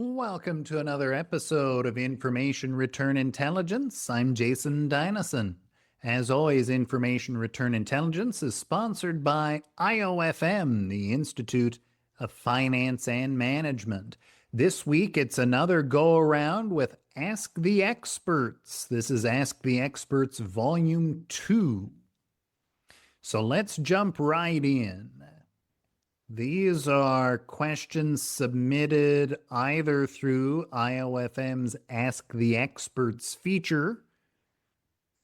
Welcome to another episode of Information Return Intelligence. I'm Jason Dynison. As always, Information Return Intelligence is sponsored by IOFM, the Institute of Finance and Management. This week, it's another go-around with Ask the Experts. This is Ask the Experts Volume 2. So let's jump right in. These are questions submitted either through IOFM's Ask the Experts feature,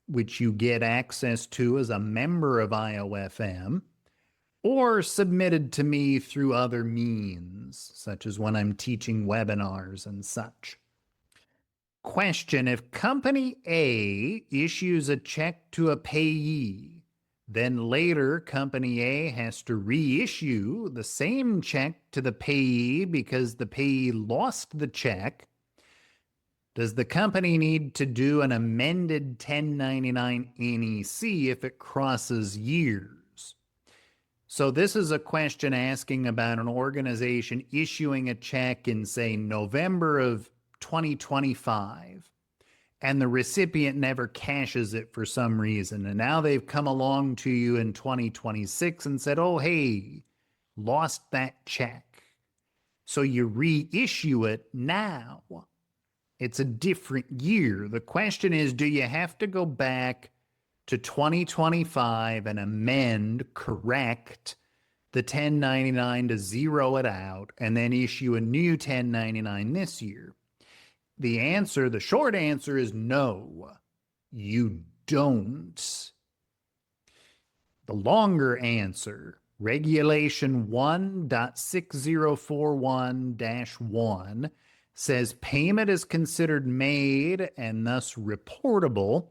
which you get access to as a member of IOFM, or submitted to me through other means, such as when I'm teaching webinars and such. Question: if Company A issues a check to a payee, then later, Company A has to reissue the same check to the payee because the payee lost the check. Does the company need to do an amended 1099 NEC if it crosses years? So this is a question asking about an organization issuing a check in, say, November of 2025. And the recipient never cashes it for some reason. And now they've come along to you in 2026 and said, oh, hey, lost that check. So you reissue it now. It's a different year. The question is, do you have to go back to 2025 and amend, correct the 1099 to zero it out, and then issue a new 1099 this year? The short answer is no, you don't. The longer answer, Regulation 1.6041-1 says payment is considered made and thus reportable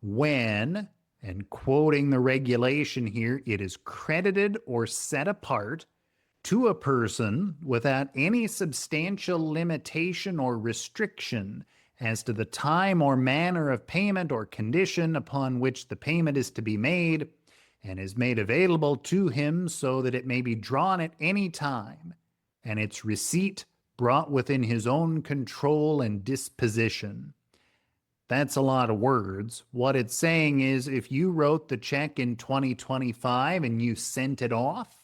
when, and quoting the regulation here, it is credited or set apart to a person without any substantial limitation or restriction as to the time or manner of payment or condition upon which the payment is to be made, and is made available to him so that it may be drawn at any time, and its receipt brought within his own control and disposition. That's a lot of words. What it's saying is, if you wrote the check in 2025 and you sent it off,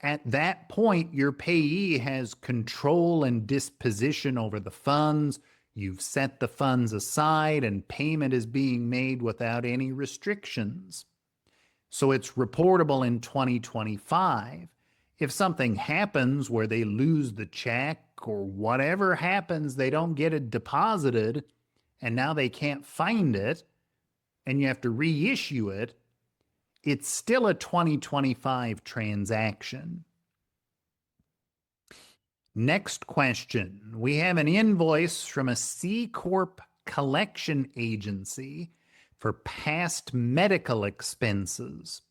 at that point, your payee has control and disposition over the funds. You've set the funds aside and payment is being made without any restrictions. So it's reportable in 2025. If something happens where they lose the check or whatever happens, they don't get it deposited and now they can't find it and you have to reissue it, it's still a 2025 transaction. Next question. We have an invoice from a C Corp collection agency for past medical expenses.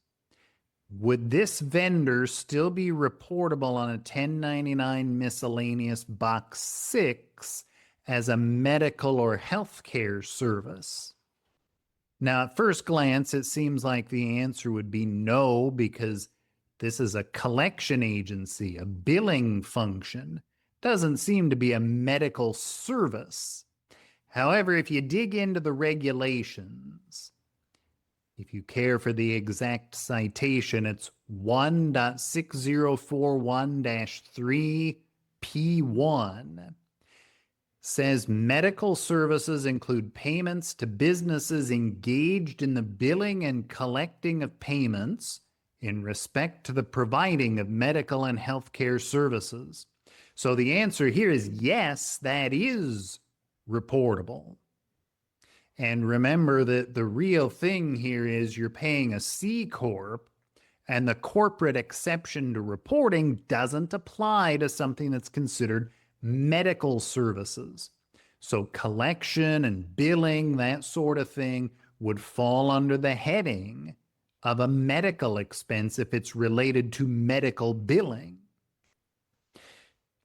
Would this vendor still be reportable on a 1099 miscellaneous box 6 as a medical or healthcare service? Now, at first glance, it seems like the answer would be no, because this is a collection agency, a billing function. Doesn't seem to be a medical service. However, if you dig into the regulations, if you care for the exact citation, it's 1.6041-3P1. Says medical services include payments to businesses engaged in the billing and collecting of payments in respect to the providing of medical and healthcare services. So the answer here is yes, that is reportable. And remember that the real thing here is you're paying a C Corp, and the corporate exception to reporting doesn't apply to something that's considered medical services. So collection and billing, that sort of thing, would fall under the heading of a medical expense if it's related to medical billing.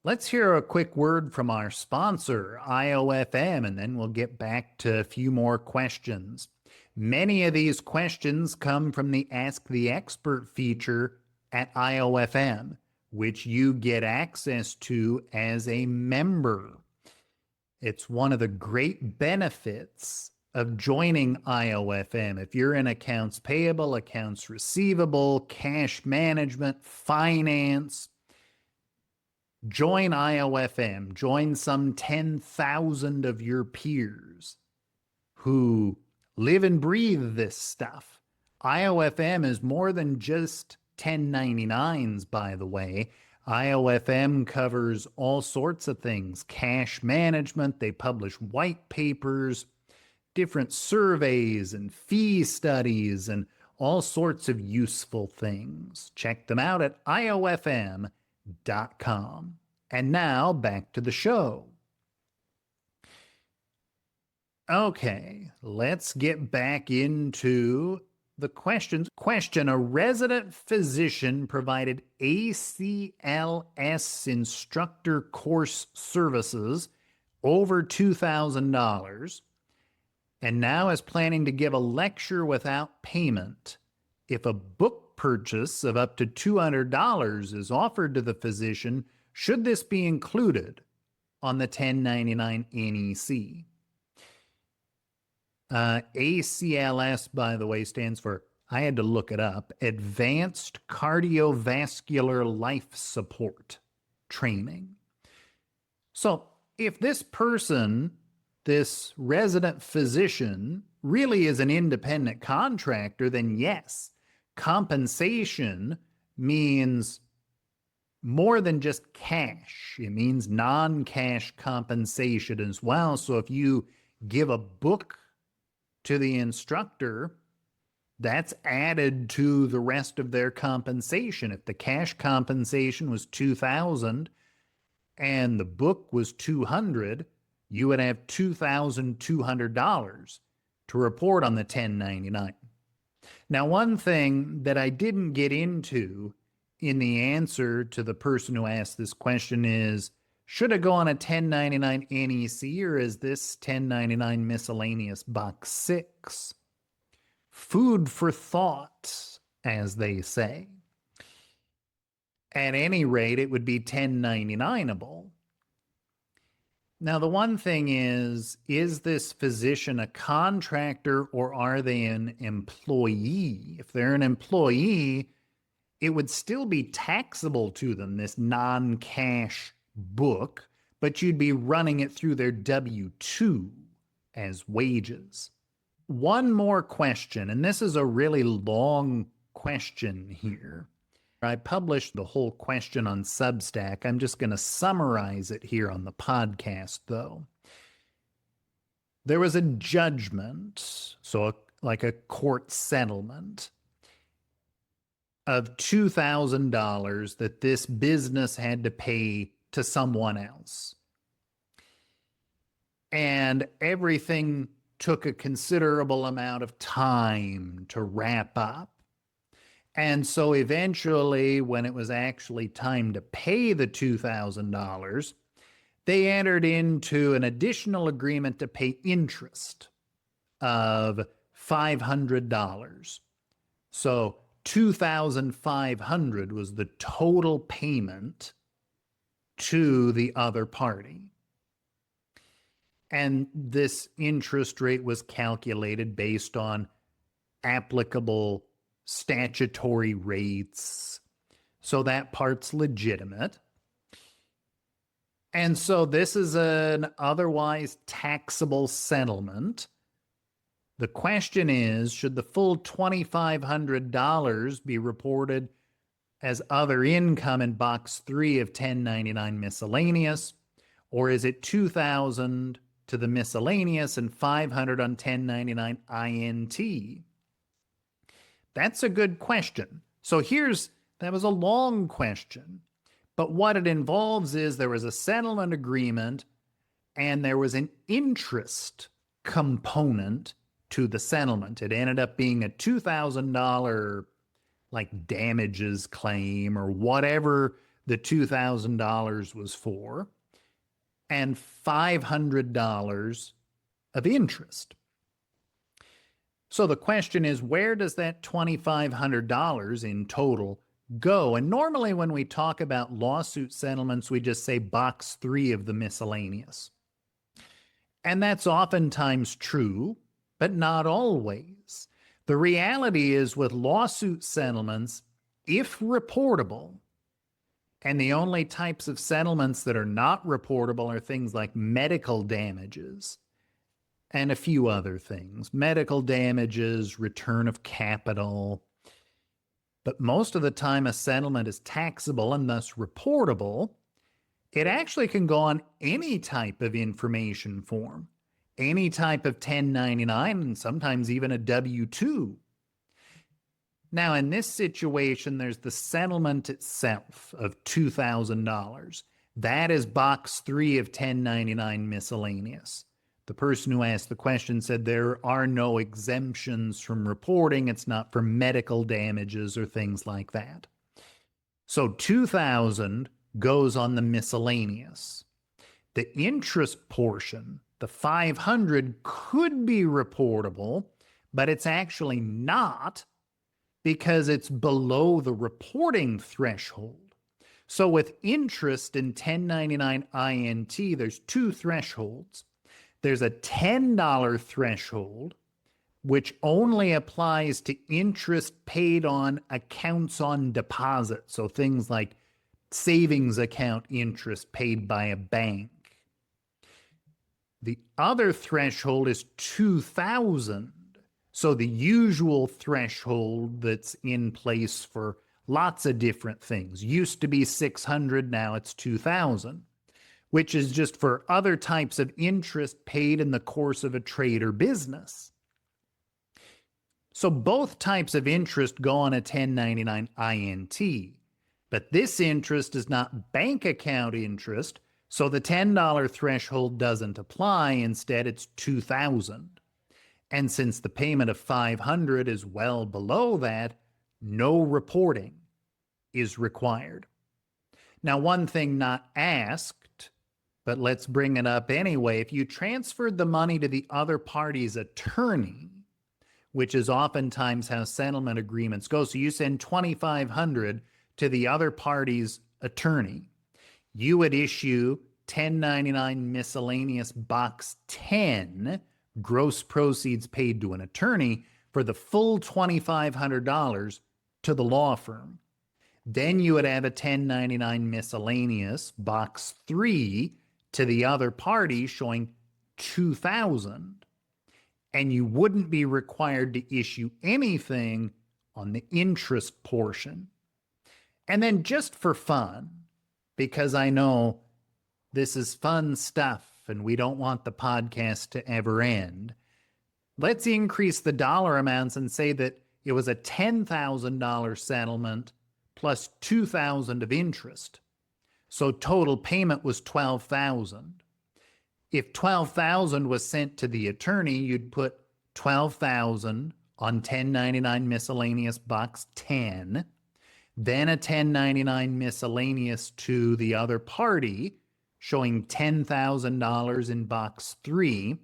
Let's hear a quick word from our sponsor, IOFM, and then we'll get back to a few more questions. Many of these questions come from the Ask the Expert feature at IOFM, which you get access to as a member. It's one of the great benefits of joining IOFM. If you're in accounts payable, accounts receivable, cash management, finance, join IOFM. Join some 10,000 of your peers who live and breathe this stuff. IOFM is more than just 1099s, by the way. IOFM covers all sorts of things, cash management. They publish white papers, different surveys and fee studies, and all sorts of useful things. Check them out at iofm.com. And now back to the show. Okay, let's get back into the questions. Question: a resident physician provided ACLS instructor course services over $2,000 and now is planning to give a lecture without payment. If a book purchase of up to $200 is offered to the physician, should this be included on the 1099 NEC? ACLS, by the way, stands for, I had to look it up, Advanced Cardiovascular Life Support Training. So if this person, this resident physician, really is an independent contractor, then yes, compensation means more than just cash. It means non-cash compensation as well. So if you give a book to the instructor, that's added to the rest of their compensation. If the cash compensation was $2,000 and the book was $200, you would have $2,200 to report on the 1099. Now, one thing that I didn't get into in the answer to the person who asked this question is, should it go on a 1099 NEC or is this 1099 miscellaneous box 6? Food for thought, as they say. At any rate, it would be 1099able. Now, the one thing is this physician a contractor or are they an employee? If they're an employee, it would still be taxable to them, this non-cash book, but you'd be running it through their W-2 as wages. One more question, and this is a really long question here. I published the whole question on Substack. I'm just going to summarize it here on the podcast, though. There was a judgment, so like a court settlement, of $2,000 that this business had to pay to someone else. And everything took a considerable amount of time to wrap up. And so eventually, when it was actually time to pay the $2,000, they entered into an additional agreement to pay interest of $500. So $2,500 was the total payment to the other party. And this interest rate was calculated based on applicable statutory rates. So that part's legitimate. And so this is an otherwise taxable settlement. The question is, should the full $2,500 be reported as other income in box 3 of 1099 miscellaneous, or is it $2,000 to the miscellaneous and $500 on 1099 INT? That's a good question. So that was a long question, but what it involves is there was a settlement agreement and there was an interest component to the settlement. It ended up being a $2,000 like damages claim or whatever the $2,000 was for, and $500 of interest. So the question is, where does that $2,500 in total go. And normally when we talk about lawsuit settlements, we just say box 3 of the miscellaneous. And that's oftentimes true, but not always. The reality is with lawsuit settlements, if reportable, and the only types of settlements that are not reportable are things like medical damages and a few other things. Medical damages, return of capital. But most of the time, a settlement is taxable and thus reportable. It actually can go on any type of information form, any type of 1099, and sometimes even a W-2. Now, in this situation, there's the settlement itself of $2,000. That is box 3 of 1099 miscellaneous. The person who asked the question said there are no exemptions from reporting. It's not for medical damages or things like that. So $2,000 goes on the miscellaneous. The interest portion, the $500, could be reportable, but it's actually not because it's below the reporting threshold. So with interest in 1099 INT, there's two thresholds. There's a $10 threshold, which only applies to interest paid on accounts on deposit. So things like savings account interest paid by a bank. The other threshold is $2,000. So the usual threshold that's in place for lots of different things used to be $600, now it's $2,000, which is just for other types of interest paid in the course of a trade or business. So both types of interest go on a 1099 INT, but this interest is not bank account interest, so the $10 threshold doesn't apply. Instead, it's $2,000. And since the payment of $500 is well below that, no reporting is required. Now, one thing not asked, but let's bring it up anyway. If you transferred the money to the other party's attorney, which is oftentimes how settlement agreements go, so you send $2,500 to the other party's attorney, you would issue 1099 miscellaneous box 10, gross proceeds paid to an attorney, for the full $2,500 to the law firm. Then you would have a 1099 miscellaneous box 3 to the other party showing $2,000. And you wouldn't be required to issue anything on the interest portion. And then just for fun, because I know this is fun stuff and we don't want the podcast to ever end, let's increase the dollar amounts and say that it was a $10,000 settlement plus $2,000 of interest. So total payment was $12,000. If $12,000 was sent to the attorney, you'd put $12,000 on 1099 miscellaneous box 10, then a 1099 miscellaneous to the other party showing $10,000 in box 3.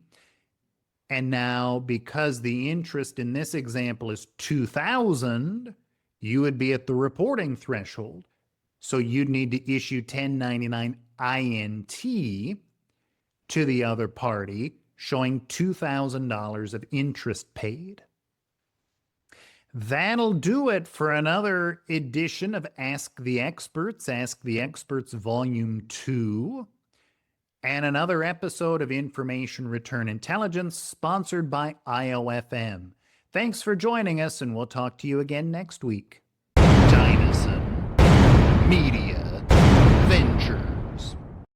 And now, because the interest in this example is $2,000, you would be at the reporting threshold. So you'd need to issue 1099 INT to the other party showing $2,000 of interest paid. That'll do it for another edition of Ask the Experts Volume 2, and another episode of Information Return Intelligence sponsored by IOFM. Thanks for joining us, and we'll talk to you again next week.